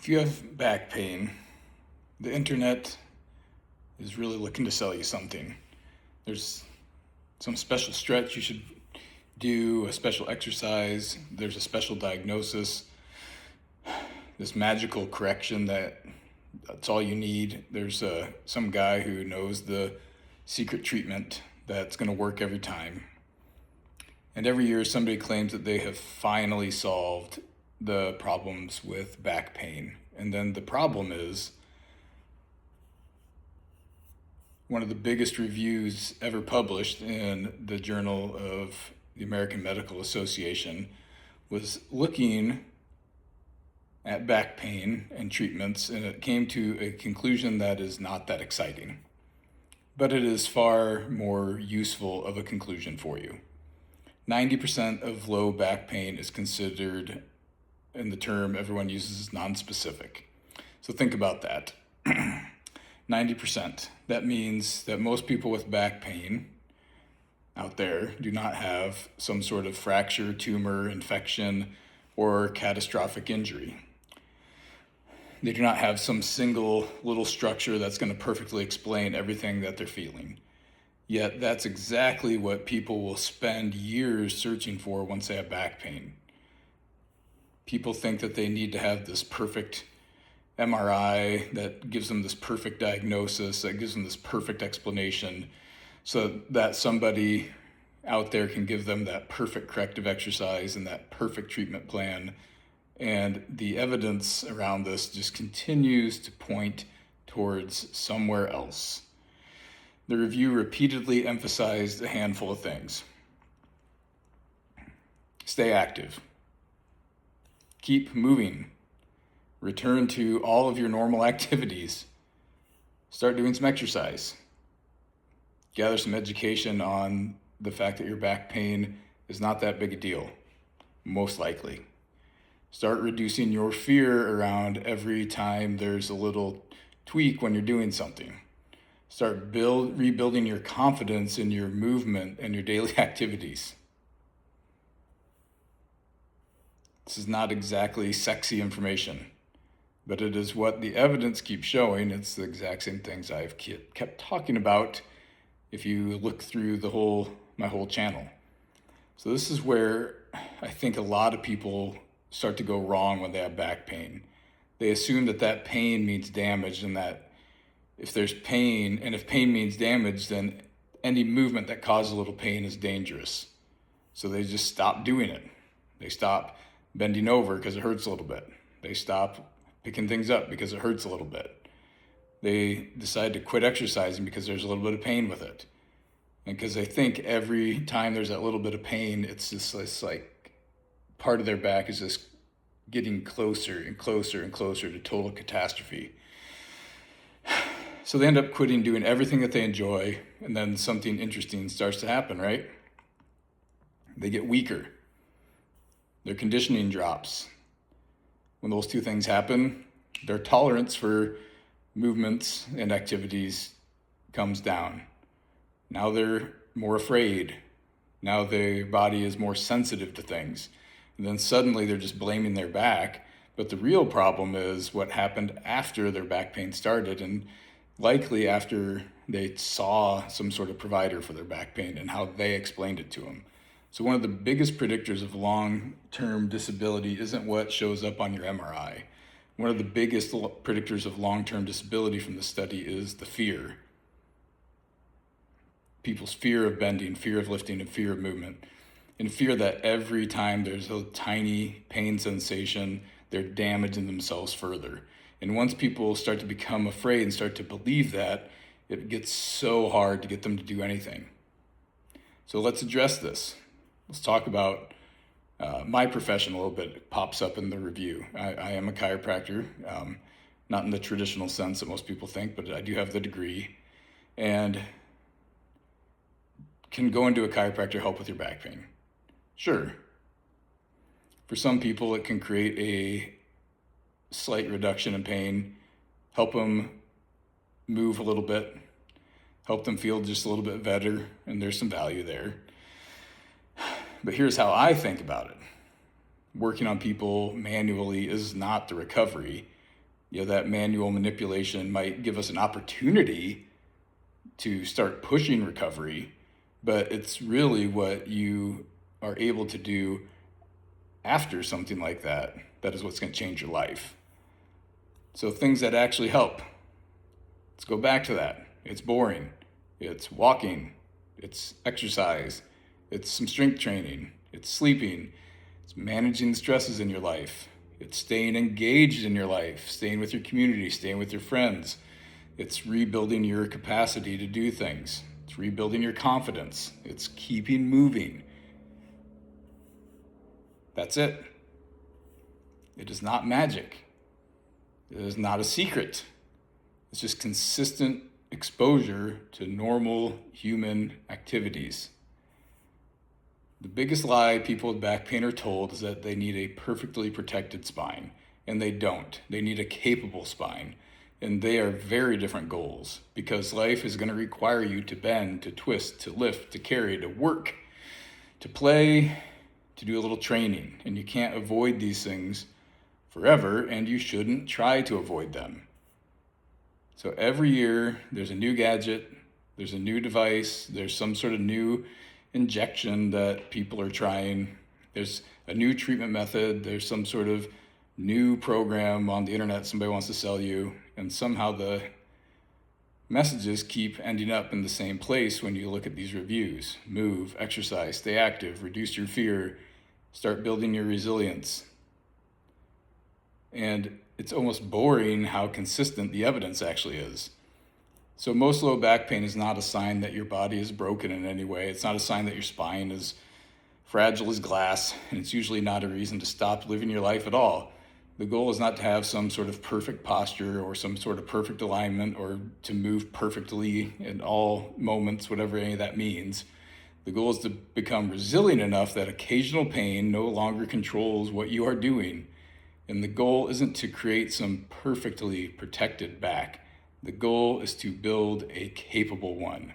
If you have back pain, the internet is really looking to sell you something. There's some special stretch you should do, a special exercise, there's a special diagnosis, this magical correction that's all you need. There's some guy who knows the secret treatment that's going to work every time. And every year somebody claims that they have finally solved the problems with back pain. And then the problem is one of the biggest reviews ever published in the Journal of the American Medical Association was looking at back pain and treatments, and it came to a conclusion that is not that exciting, but it is far more useful of a conclusion for you. 90% of low back pain is considered, in the term everyone uses, non-specific. So think about that. 90%. That means that most people with back pain out there do not have some sort of fracture, tumor, infection, or catastrophic injury. They do not have some single little structure that's going to perfectly explain everything that they're feeling. Yet that's exactly what people will spend years searching for once they have back pain. People think that they need to have this perfect MRI that gives them this perfect diagnosis, that gives them this perfect explanation, so that somebody out there can give them that perfect corrective exercise and that perfect treatment plan. And the evidence around this just continues to point towards somewhere else. The review repeatedly emphasized a handful of things. Stay active. Keep moving. Return to all of your normal activities. Start doing some exercise. Gather some education on the fact that your back pain is not that big a deal, most likely. Start reducing your fear around every time there's a little tweak when you're doing something. Start rebuilding your confidence in your movement and your daily activities. This is not exactly sexy information, but it is what the evidence keeps showing. It's the exact same things I've kept talking about if you look through my whole channel. So this is where I think a lot of people start to go wrong when they have back pain. They assume that pain means damage, and that if there's pain, and if pain means damage, then any movement that causes a little pain is dangerous. So they just stop doing it. They stop bending over because it hurts a little bit. They stop picking things up because it hurts a little bit. They decide to quit exercising because there's a little bit of pain with it. And because they think every time there's that little bit of pain, it's like part of their back is just getting closer and closer and closer to total catastrophe. So they end up quitting doing everything that they enjoy, and then something interesting starts to happen, right? They get weaker. Their conditioning drops. When those two things happen, their tolerance for movements and activities comes down. Now they're more afraid. Now their body is more sensitive to things. And then suddenly they're just blaming their back. But the real problem is what happened after their back pain started, and likely after they saw some sort of provider for their back pain and how they explained it to them. So one of the biggest predictors of long-term disability isn't what shows up on your MRI. One of the biggest predictors of long-term disability from the study is the fear. People's fear of bending, fear of lifting, and fear of movement. And fear that every time there's a tiny pain sensation, they're damaging themselves further. And once people start to become afraid and start to believe that, it gets so hard to get them to do anything. So let's address this. Let's talk about my profession a little bit. It pops up in the review. I am a chiropractor, not in the traditional sense that most people think, but I do have the degree, and can go into a chiropractor help with your back pain? Sure. For some people, it can create a slight reduction in pain, help them move a little bit, help them feel just a little bit better, and there's some value there. But here's how I think about it. Working on people manually is not the recovery. that manual manipulation might give us an opportunity to start pushing recovery, but it's really what you are able to do after something like that that is what's going to change your life. So things that actually help. Let's go back to that. It's boring. It's walking. It's exercise. It's some strength training. It's sleeping. It's managing the stresses in your life. It's staying engaged in your life, staying with your community, staying with your friends. It's rebuilding your capacity to do things. It's rebuilding your confidence. It's keeping moving. That's it. It is not magic. It is not a secret. It's just consistent exposure to normal human activities. The biggest lie people with back pain are told is that they need a perfectly protected spine, and they don't. They need a capable spine, and they are very different goals, because life is going to require you to bend, to twist, to lift, to carry, to work, to play, to do a little training, and you can't avoid these things forever, and you shouldn't try to avoid them. So every year there's a new gadget, there's a new device, there's some sort of new injection that people are trying, there's a new treatment method, there's some sort of new program on the internet somebody wants to sell you, and somehow the messages keep ending up in the same place when you look at these reviews. Move, exercise, stay active, reduce your fear, start building your resilience. And it's almost boring how consistent the evidence actually is. So most low back pain is not a sign that your body is broken in any way. It's not a sign that your spine is fragile as glass, and it's usually not a reason to stop living your life at all. The goal is not to have some sort of perfect posture or some sort of perfect alignment or to move perfectly in all moments, whatever any of that means. The goal is to become resilient enough that occasional pain no longer controls what you are doing. And the goal isn't to create some perfectly protected back. The goal is to build a capable one.